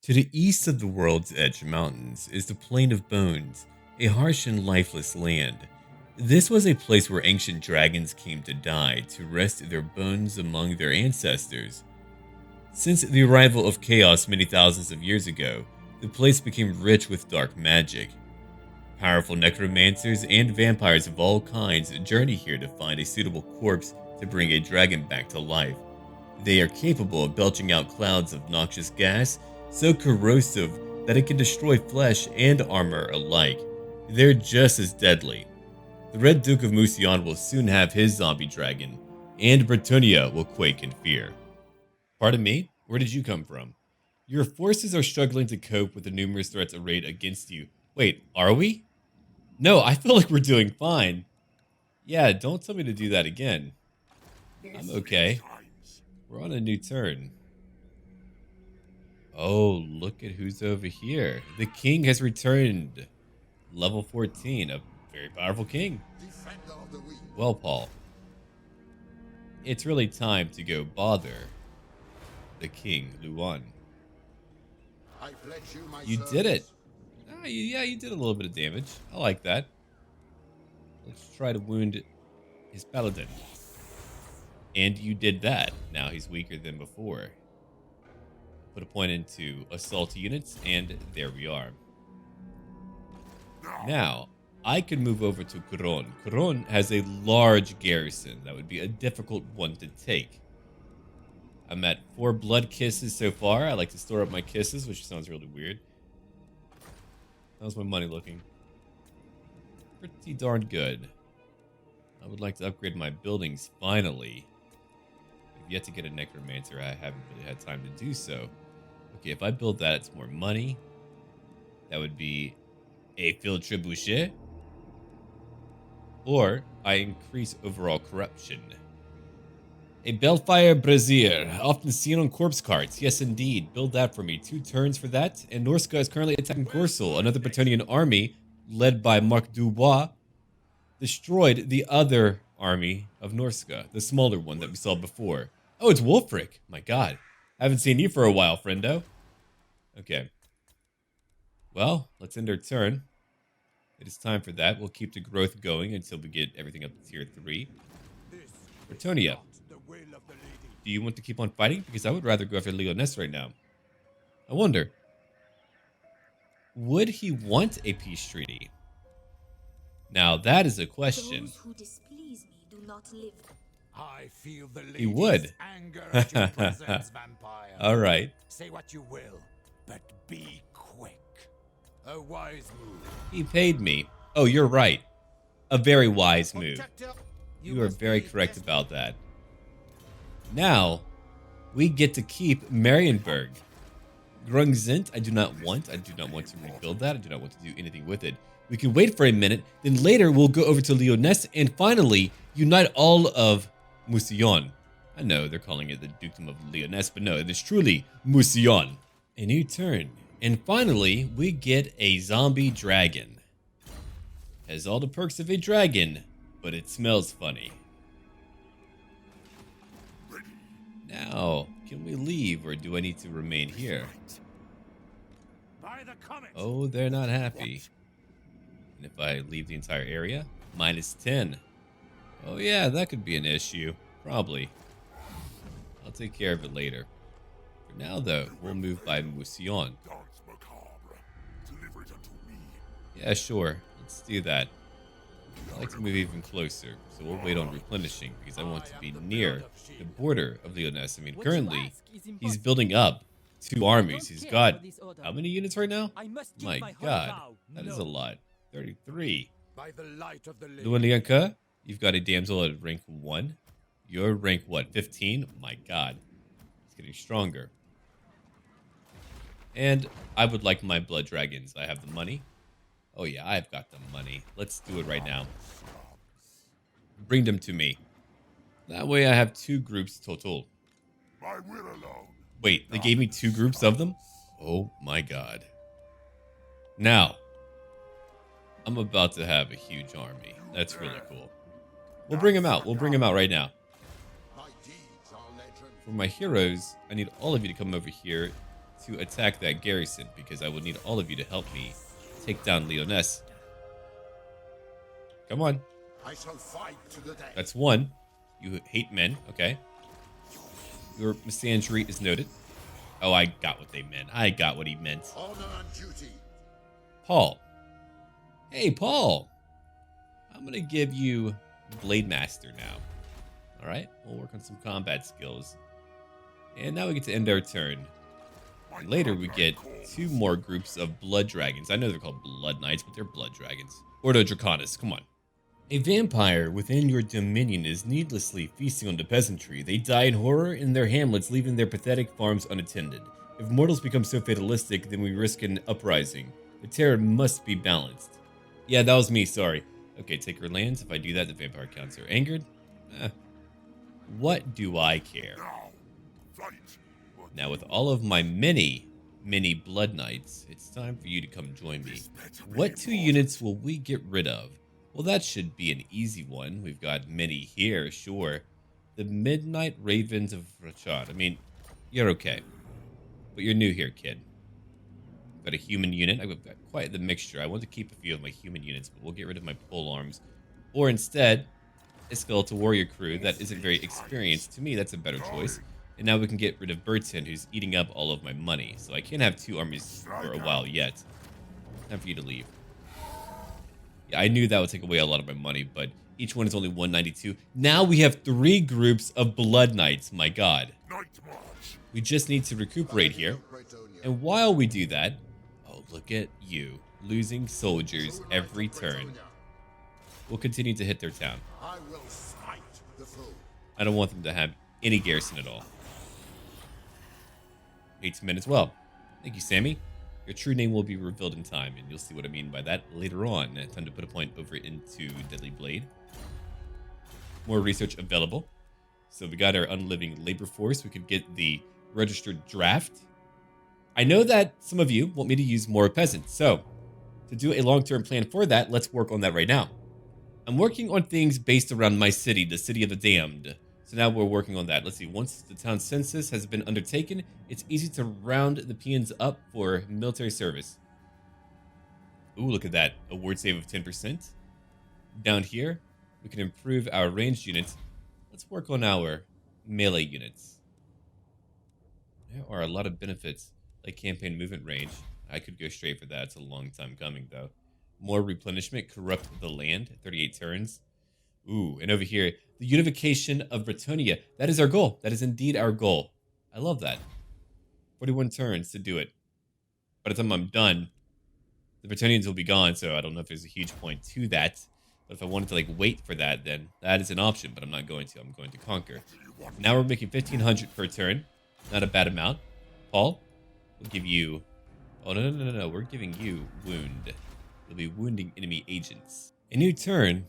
To the east of the World's Edge Mountains is the Plain of Bones, a harsh and lifeless land. This was a place where ancient dragons came to die to rest their bones among their ancestors. Since the arrival of chaos many thousands of years ago, the place became rich with dark magic. Powerful necromancers and vampires of all kinds journey here to find a suitable corpse to bring a dragon back to life. They are capable of belching out clouds of noxious gas so corrosive that it can destroy flesh and armor alike. They're just as deadly. The Red Duke of Mousillon will soon have his zombie dragon, and Bretonnia will quake in fear. Pardon me? Where did you come from? Your forces are struggling to cope with the numerous threats arrayed against you. Wait, are we? No, I feel like we're doing fine. Yeah, don't tell me to do that again. I'm okay. We're on a new turn. Oh, look at who's over here. The king has returned. Level 14, a very powerful king. Well, Paul, it's really time to go bother the king, Luan. You did it. Yeah, you did a little bit of damage. I like that. Let's try to wound his paladin. And you did that. Now he's weaker than before. Put a point into assault units, and there we are. Now, I could move over to Coron. Coron has a large garrison. That would be a difficult one to take. I'm at 4 blood kisses so far. I like to store up my kisses, which sounds really weird. How's my money looking? Pretty darn good. I would like to upgrade my buildings finally. I've yet to get a necromancer. I haven't really had time to do so. Okay, if I build that, it's more money. That would be a field trebuchet. Or I increase overall corruption. A Bellfire Brazier, often seen on corpse carts. Yes, indeed. Build that for me. 2 turns for that. And Norska is currently attacking Gorsel. Another Bretonnian army, led by Marc Dubois, destroyed the other army of Norska, the smaller one that we saw before. Oh, it's Wolfric. My god. Haven't seen you for a while, friendo. Okay. Well, let's end our turn. It is time for that. We'll keep the growth going until we get everything up to tier 3. Bretonnia, do you want to keep on fighting? Because I would rather go after Lyonesse right now. I wonder, would he want a peace treaty? Now that is a question. Those who displease me do not live. I feel the He would. anger at your presence, vampire. All right. Say what you will, but be quick. A wise move. He paid me. Oh, you're right. A very wise move. You are very correct about that. Now, we get to keep Marienburg. Grungzint, I do not want. I do not want to rebuild that. I do not want to do anything with it. We can wait for a minute. Then later, we'll go over to Lyonesse and finally unite all of Mousillon. I know they're calling it the Dukedom of Lyonesse, but no, it is truly Mousillon. A new turn. And finally, we get a zombie dragon. Has all the perks of a dragon, but it smells funny. Now, can we leave or do I need to remain here? Oh, they're not happy. And if I leave the entire area, -10. Oh yeah, that could be an issue. Probably. I'll take care of it later. For now, though, we'll move by Mousillon. Yeah, sure. Let's do that. I like to move even closer, so we'll wait on replenishing because I want to be near the border of Lyonesse. I mean, currently, he's building up 2 armies. He's got how many units right now? My god, that is a lot. 33. Luanlianka, you've got a damsel at rank 1. You're rank what, 15? My god. It's getting stronger. And I would like my blood dragons. I have the money. Oh yeah, I've got the money. Let's do it right now. Bring them to me. That way I have 2 groups total. Wait, they gave me 2 groups of them? Oh my god. Now, I'm about to have a huge army. That's really cool. We'll bring them out. We'll bring them out right now. For my heroes, I need all of you to come over here to attack that garrison because I will need all of you to help me take down Lyonesse. Come on. I shall fight to the death. That's one. You hate men. Okay. Your misandry is noted. Oh, I got what they meant. I got what he meant. Honor and duty. Paul. Hey, Paul. I'm going to give you Blade Master now. All right. We'll work on some combat skills. And now we get to end our turn. And later we get 2 more groups of blood dragons. I know they're called blood knights, but they're blood dragons. Ordo Draconis, come on. A vampire within your dominion is needlessly feasting on the peasantry. They die in horror in their hamlets, leaving their pathetic farms unattended. If mortals become so fatalistic, then we risk an uprising. The terror must be balanced. Yeah, that was me, sorry. Okay, take her lands. If I do that, the vampire counts are angered. What do I care? Now, with all of my many blood knights, it's time for you to come join me. What 2 units will we get rid of? Well, that should be an easy one. We've got many here, sure. The Midnight Ravens of Rachad. I mean, you're okay. But you're new here, kid. Got a human unit. I've got quite the mixture. I want to keep a few of my human units, but we'll get rid of my pole arms. Or instead, a skeletal warrior crew that isn't very experienced. To me, that's a better choice. And now we can get rid of Burton, who's eating up all of my money. So I can't have 2 armies for a while yet. Time for you to leave. Yeah, I knew that would take away a lot of my money, but each one is only 192. Now we have 3 groups of blood knights, my god. We just need to recuperate here. And while we do that, oh, look at you, losing soldiers every turn. We'll continue to hit their town. I will smite the foe. I don't want them to have any garrison at all. Hates men as well. Thank you, Sammy. Your true name will be revealed in time, and you'll see what I mean by that later on. Time to put a point over into Deadly Blade. More research available. So we got our unliving labor force. We could get the registered draft. I know that some of you want me to use more peasants, so to do a long-term plan for that, let's work on that right now. I'm working on things based around my city, the City of the Damned. So now we're working on that. Let's see, once the town census has been undertaken, it's easy to round the peons up for military service. Ooh, look at that. A ward save of 10%. Down here, we can improve our ranged units. Let's work on our melee units. There are a lot of benefits, like campaign movement range. I could go straight for that. It's a long time coming, though. More replenishment, corrupt the land, 38 turns. Ooh, and over here, the unification of Bretonia. That is our goal. That is indeed our goal. I love that. 41 turns to do it. By the time I'm done, the Bretonians will be gone, so I don't know if there's a huge point to that. But if I wanted to like wait for that, then that is an option, but I'm not going to. I'm going to conquer. Now we're making 1,500 per turn. Not a bad amount. Paul, we'll give you... Oh, no. We're giving you wound. You'll be wounding enemy agents. A new turn,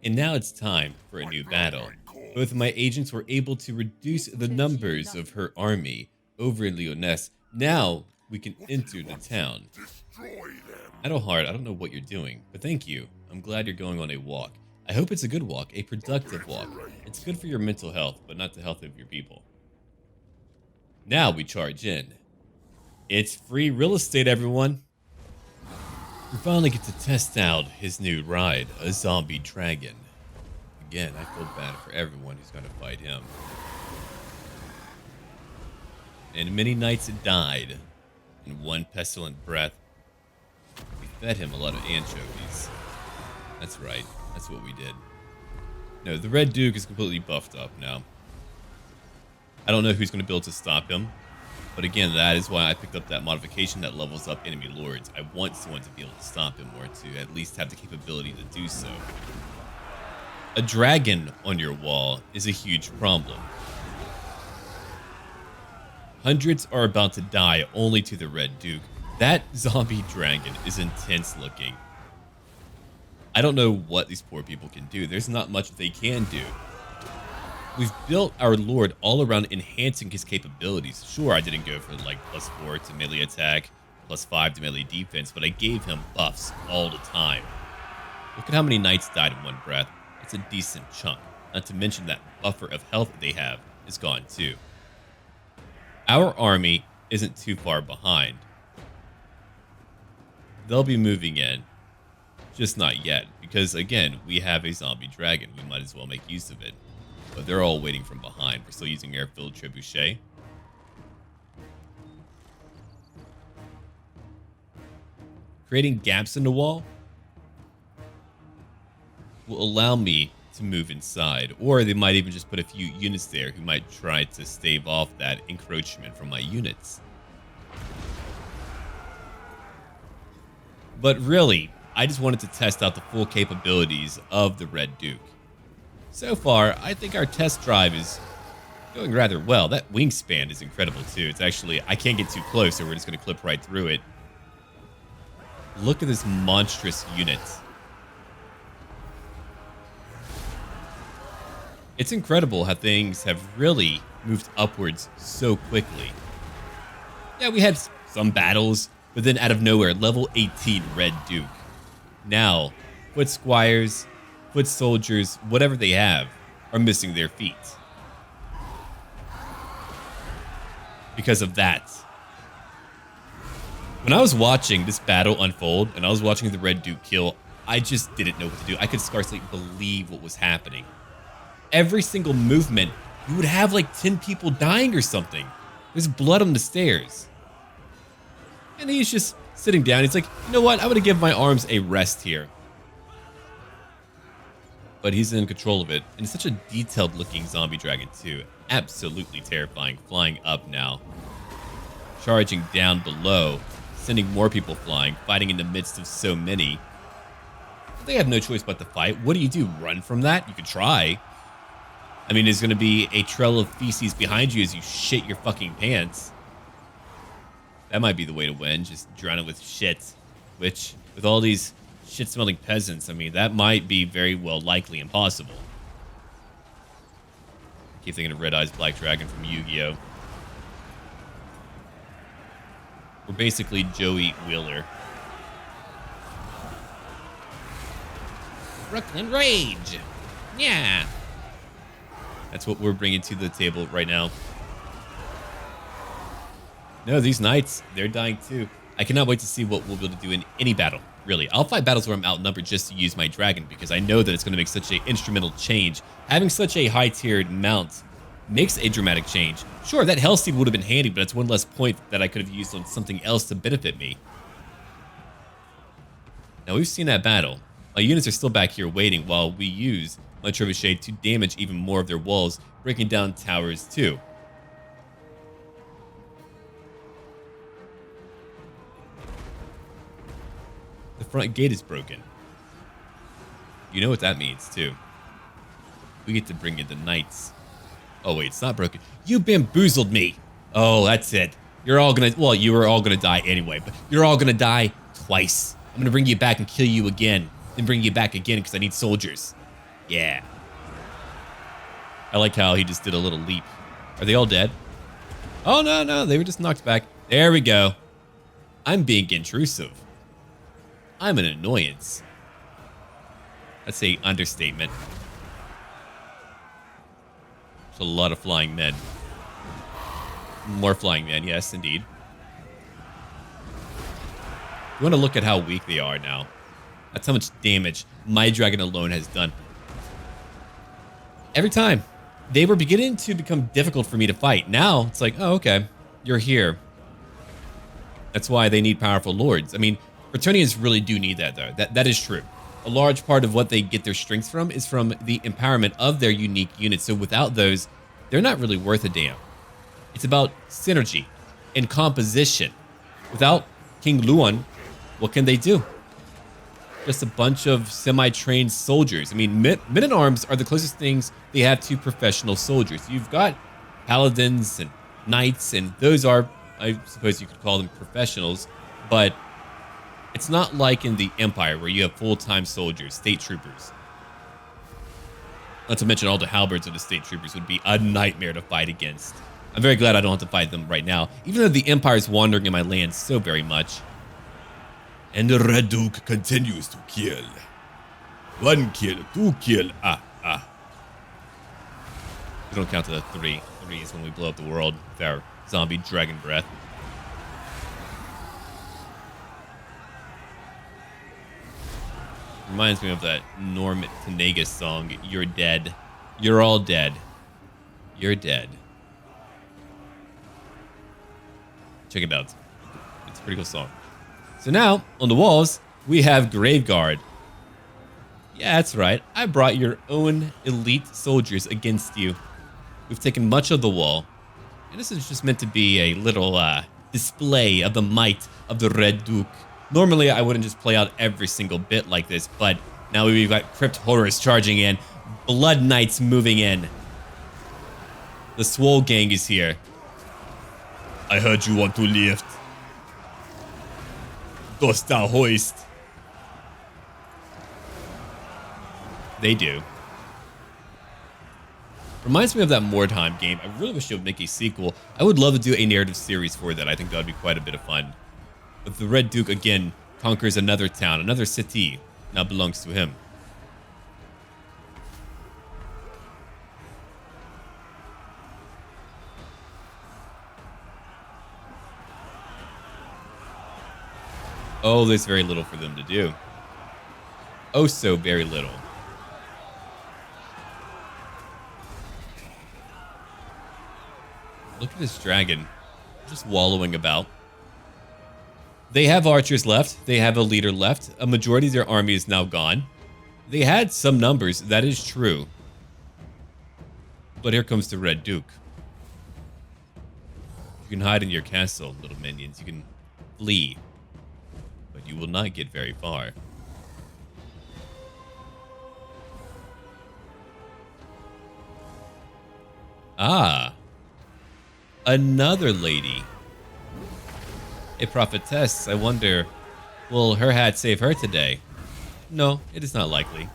and now it's time for a new battle. Both of my agents were able to reduce the numbers of her army over in Lyonesse. Now we can enter the town. Edelhard, I don't know what you're doing, but thank you. I'm glad you're going on a walk. I hope it's a good walk, a productive walk. It's good for your mental health, but not the health of your people. Now we charge in. It's free real estate, everyone. We finally get to test out his new ride, a zombie dragon. Again, I feel bad for everyone who's going to fight him. And many knights died in one pestilent breath. We fed him a lot of anchovies. That's right, that's what we did. No, the Red Duke is completely buffed up now. I don't know who's going to be able to stop him. But again, that is why I picked up that modification that levels up enemy lords. I want someone to be able to stop him, or to at least have the capability to do so. A dragon on your wall is a huge problem. Hundreds are about to die only to the Red Duke. That zombie dragon is intense looking. I don't know what these poor people can do. There's not much they can do. We've built our Lord all around enhancing his capabilities. Sure, I didn't go for like +4 to melee attack, +5 to melee defense, but I gave him buffs all the time. Look at how many knights died in one breath. It's a decent chunk. Not to mention that buffer of health they have is gone too. Our army isn't too far behind. They'll be moving in. Just not yet, because again, we have a zombie dragon. We might as well make use of it. But they're all waiting from behind. We're still using air-filled trebuchet. Creating gaps in the wall will allow me to move inside, or they might even just put a few units there who might try to stave off that encroachment from my units. But really, I just wanted to test out the full capabilities of the Red Duke. So far, I think our test drive is going rather well. That wingspan is incredible too. It's actually, I can't get too close, so we're just going to clip right through it. Look at this monstrous unit. It's incredible how things have really moved upwards so quickly. Yeah, we had some battles, but then out of nowhere, level 18 Red Duke. Now, foot squires, foot soldiers, whatever they have, are missing their feet. Because of that. When I was watching this battle unfold, and I was watching the Red Duke kill, I just didn't know what to do. I could scarcely believe what was happening. Every single movement, you would have like 10 people dying or something. There's blood on the stairs. And he's just sitting down. He's like, you know what? I'm going to give my arms a rest here. But he's in control of it. And such a detailed looking zombie dragon too. Absolutely terrifying. Flying up now. Charging down below. Sending more people flying. Fighting in the midst of so many. They have no choice but to fight. What do? Run from that? You could try. I mean, there's going to be a trail of feces behind you as you shit your fucking pants. That might be the way to win. Just drown it with shit. Which, with all these shit-smelling peasants, I mean, that might be very well likely impossible. I keep thinking of Red Eyes Black Dragon from Yu-Gi-Oh! We're basically Joey Wheeler. Brooklyn Rage! Yeah! That's what we're bringing to the table right now. No, these knights, they're dying too. I cannot wait to see what we'll be able to do in any battle, really. I'll fight battles where I'm outnumbered just to use my dragon because I know that it's going to make such an instrumental change. Having such a high-tiered mount makes a dramatic change. Sure, that Hellsteed would have been handy, but it's one less point that I could have used on something else to benefit me. Now, we've seen that battle. My units are still back here waiting while we use my trebuchet to damage even more of their walls, breaking down towers too. The front gate is broken. You know what that means too. We get to bring in the knights. Oh wait, it's not broken. You bamboozled me. Oh, that's it. You're all gonna, well, you were all gonna die anyway, but you're all gonna die twice. I'm gonna bring you back and kill you again, then bring you back again because I need soldiers. Yeah. I like how he just did a little leap. Are they all dead? Oh, no, they were just knocked back. There we go. I'm being intrusive. I'm an annoyance. That's a understatement. There's a lot of flying men. More flying men, yes, indeed. You want to look at how weak they are now. That's how much damage my dragon alone has done. Every time. They were beginning to become difficult for me to fight. Now, it's like, oh, okay, you're here. That's why they need powerful lords. I mean, Bretonnians really do need that, though. That is true. A large part of what they get their strength from is from the empowerment of their unique units. So without those, they're not really worth a damn. It's about synergy and composition. Without King Luan, what can they do? Just a bunch of semi-trained soldiers. I mean, men-at-arms are the closest things they have to professional soldiers. You've got paladins and knights, and those are, I suppose you could call them professionals, but it's not like in the Empire where you have full-time soldiers, state troopers. Not to mention all the halberds of the state troopers would be a nightmare to fight against. I'm very glad I don't have to fight them right now, even though the Empire is wandering in my land so very much. And the Red Duke continues to kill. 1 kill, 2 kill, We don't count to the 3. 3 is when we blow up the world with our zombie dragon breath. Reminds me of that Norm Tenegas song, You're Dead. You're all dead. You're dead. Check it out. It's a pretty cool song. So now, on the walls, we have Graveguard. Yeah, that's right. I brought your own elite soldiers against you. We've taken much of the wall. And this is just meant to be a little display of the might of the Red Duke. Normally, I wouldn't just play out every single bit like this, but now we've got Crypt Horrors charging in, Blood Knights moving in. The Swole Gang is here. I heard you want to lift. Dost thou hoist? They do. Reminds me of that Mordheim game. I really wish they would make a sequel. I would love to do a narrative series for that. I think that would be quite a bit of fun. But the Red Duke, again, conquers another town. Another city now belongs to him. Oh, there's very little for them to do. Oh, so very little. Look at this dragon, just wallowing about. They have archers left. They have a leader left. A majority of their army is now gone. They had some numbers, that is true. But here comes the Red Duke. You can hide in your castle, little minions. You can flee. But you will not get very far. Ah. Another lady. A prophetess. I wonder, will her hat save her today? No, it is not likely.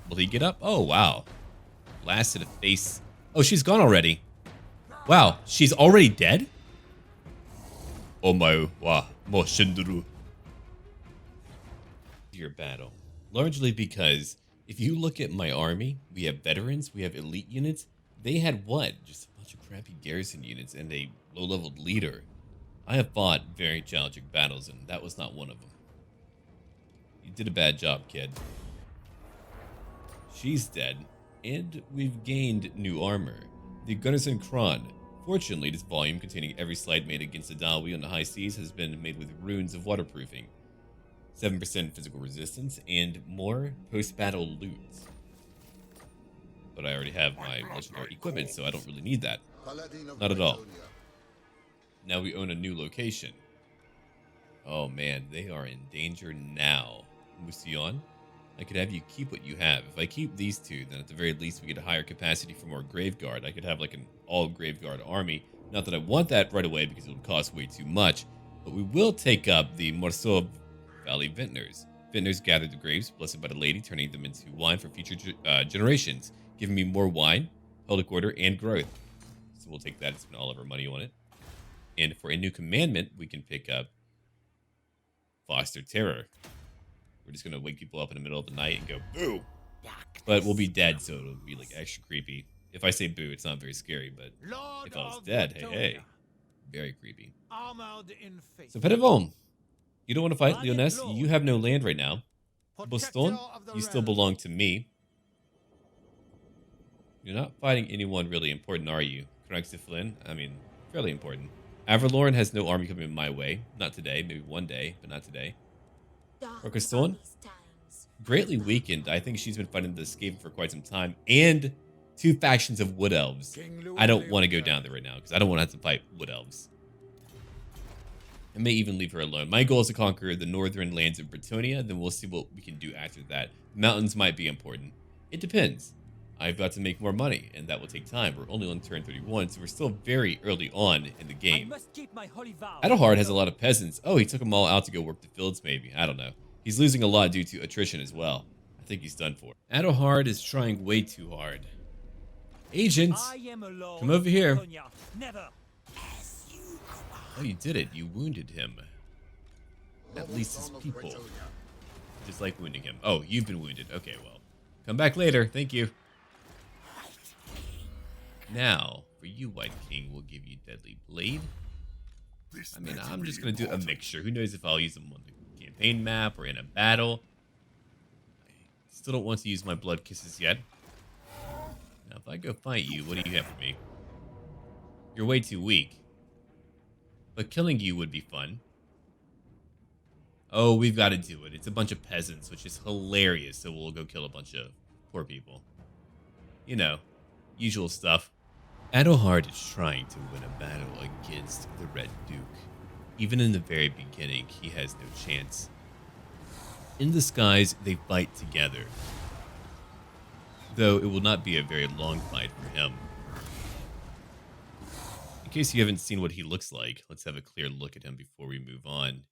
Will he get up? Oh, wow. Blasted a face. Oh, she's gone already. Wow, she's already dead? Oh my, wa, mo shinduru. Your battle. Largely because if you look at my army, we have veterans, we have elite units. They had what? Just a bunch of crappy garrison units and a low-leveled leader. I have fought very challenging battles, and that was not one of them. You did a bad job, kid. She's dead, and we've gained new armor. The Gunnison Kron. Fortunately, this volume containing every slide made against the Dalwi on the high seas has been made with runes of waterproofing. 7% physical resistance, and more post-battle loot. But I already have my legendary equipment, so I don't really need that. Not at all. Now we own a new location. Oh man, they are in danger now. Mousillon, I could have you keep what you have. If I keep these two, then at the very least we get a higher capacity for more Graveguard. I could have like an all Graveguard army. Not that I want that right away because it would cost way too much. But we will take up the Morceau Valley Vintners. Vintners gather the grapes, blessed by the lady, turning them into wine for future generations, giving me more wine, public order, and growth. So we'll take that and spend all of our money on it. And for a new commandment, we can pick up Foster Terror. We're just going to wake people up in the middle of the night and go, boo! But we'll be dead, so it'll be like extra creepy. If I say boo, it's not very scary, but if I was dead, hey. Very creepy. So, Pedevon, you don't want to fight Lyonesse? You have no land right now. Boston, you still belong to me. You're not fighting anyone really important, are you? Craig Flynn? I mean, fairly important. Averlorn has no army coming my way. Not today, maybe one day, but not today. Orchestone? Greatly weakened. I think she's been fighting the Skaven for quite some time. And 2 factions of Wood Elves. I don't want to go down there right now because I don't want to have to fight Wood Elves. I may even leave her alone. My goal is to conquer the northern lands of Bretonia, then we'll see what we can do after that. Mountains might be important. It depends. I've got to make more money, and that will take time. We're only on turn 31, so we're still very early on in the game. Adelhard has a lot of peasants. Oh, he took them all out to go work the fields, maybe. I don't know. He's losing a lot due to attrition as well. I think he's done for. Adelhard is trying way too hard. Agents, come over here. Oh, you did it. You wounded him. At least his people. Just like wounding him. Oh, you've been wounded. Okay, well. Come back later. Thank you. Now, for you, White King, we'll give you Deadly Blade. This I mean, better I'm be just going to do a important. mixture. Who knows if I'll use them on the campaign map or in a battle. Still don't want to use my blood kisses yet. Now, if I go fight you, what do you have for me? You're way too weak. But killing you would be fun. Oh, we've got to do it. It's a bunch of peasants, which is hilarious. So we'll go kill a bunch of poor people. You know, usual stuff. Adelhard is trying to win a battle against the Red Duke. Even in the very beginning, he has no chance. In the skies, they fight together. Though it will not be a very long fight for him. In case you haven't seen what he looks like, let's have a clear look at him before we move on.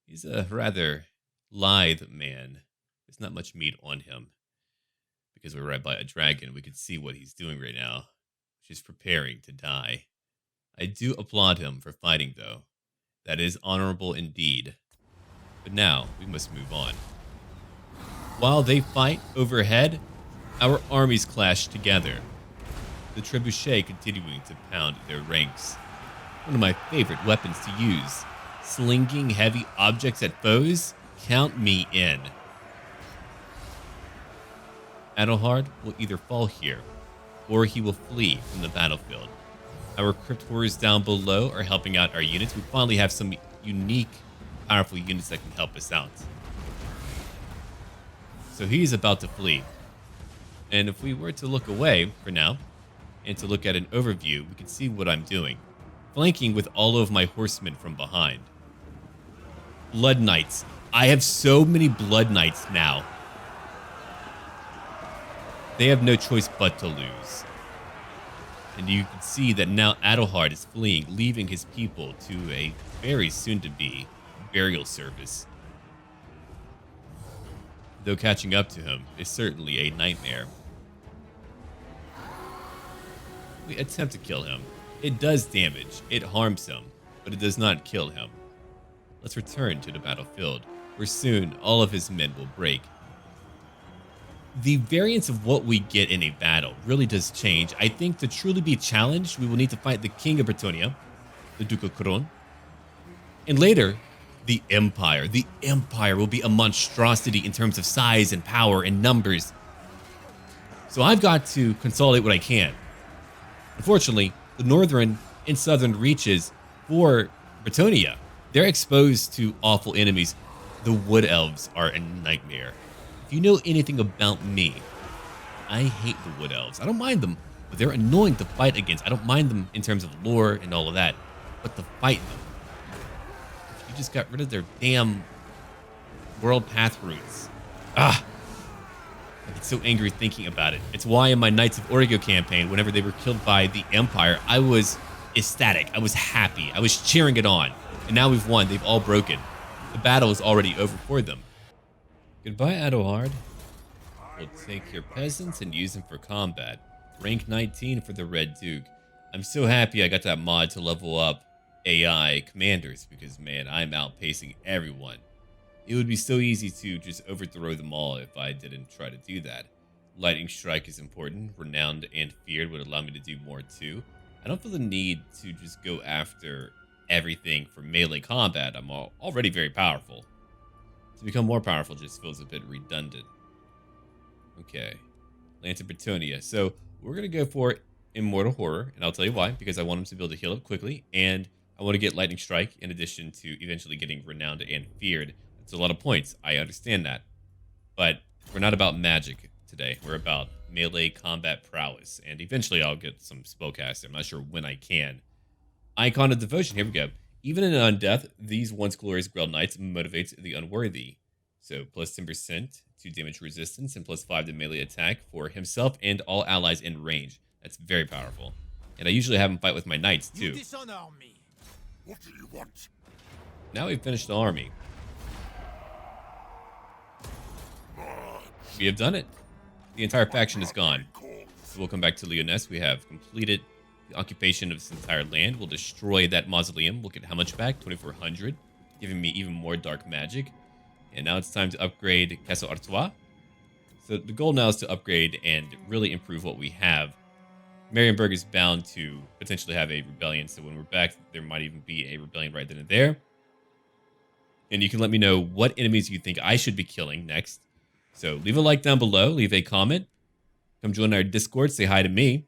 He's a rather lithe man. There's not much meat on him. Because we're right by a dragon, we can see what he's doing right now, which is preparing to die. I do applaud him for fighting, though. That is honorable indeed. But now, we must move on. While they fight overhead, our armies clash together. The trebuchet continuing to pound their ranks. One of my favorite weapons to use. Slinging heavy objects at foes? Count me in. Adelhard will either fall here, or he will flee from the battlefield. Our crypt horrors down below are helping out our units. We finally have some unique, powerful units that can help us out. So he's about to flee. And if we were to look away for now, and to look at an overview, we can see what I'm doing. Flanking with all of my horsemen from behind. Blood Knights. I have so many Blood Knights now. They have no choice but to lose. And you can see that now Adelhard is fleeing, leaving his people to a very soon-to-be burial service. Though catching up to him is certainly a nightmare. We attempt to kill him. It does damage, it harms him, but it does not kill him. Let's return to the battlefield, where soon all of his men will break. The variance of what we get in a battle really does change. I think to truly be challenged, we will need to fight the King of Bretonnia, the Duke of Coron, and later, the Empire. The Empire will be a monstrosity in terms of size and power and numbers. So I've got to consolidate what I can. Unfortunately, the northern and southern reaches for Bretonnia, they're exposed to awful enemies. The Wood Elves are a nightmare. If you know anything about me, I hate the Wood Elves. I don't mind them, but they're annoying to fight against. I don't mind them in terms of lore and all of that, but to fight them, if you just got rid of their damn world path runes. I get so angry thinking about it. It's why in my Knights of Origo campaign, whenever they were killed by the Empire, I was ecstatic. I was happy. I was cheering it on. And now we've won. They've all broken. The battle is already over for them. Goodbye, Adelhard. We'll take your peasants and use them for combat. Rank 19 for the Red Duke. I'm so happy I got that mod to level up AI commanders because, man, I'm outpacing everyone. It would be so easy to just overthrow them all if I didn't try to do that. Lightning Strike is important. Renowned and Feared would allow me to do more too. I don't feel the need to just go after everything for melee combat. I'm already very powerful. To become more powerful just feels a bit redundant. Okay. Lance of Bretonnia. So we're going to go for Immortal Horror, and I'll tell you why. Because I want him to be able to heal up quickly, and I want to get Lightning Strike in addition to eventually getting Renowned and Feared. It's a lot of points. I understand that. But we're not about magic today. We're about melee combat prowess. And eventually I'll get some spellcaster. I'm not sure when I can. Icon of Devotion. Here we go. Even in Undeath, these once glorious Grail Knights motivates the unworthy. So plus 10% to damage resistance and plus 5 to melee attack for himself and all allies in range. That's very powerful. And I usually have him fight with my knights too. You dishonor me. What do you want? Now we've finished the army. We have done it. The entire faction is gone. So we'll come back to Lyonesse. We have completed the occupation of this entire land. We'll destroy that mausoleum. We'll get how much back? 2,400, giving me even more dark magic. And now it's time to upgrade Castle Artois. So the goal now is to upgrade and really improve what we have. Marienburg is bound to potentially have a rebellion. So when we're back, there might even be a rebellion right then and there. And you can let me know what enemies you think I should be killing next. So leave a like down below, leave a comment, come join our Discord, say hi to me.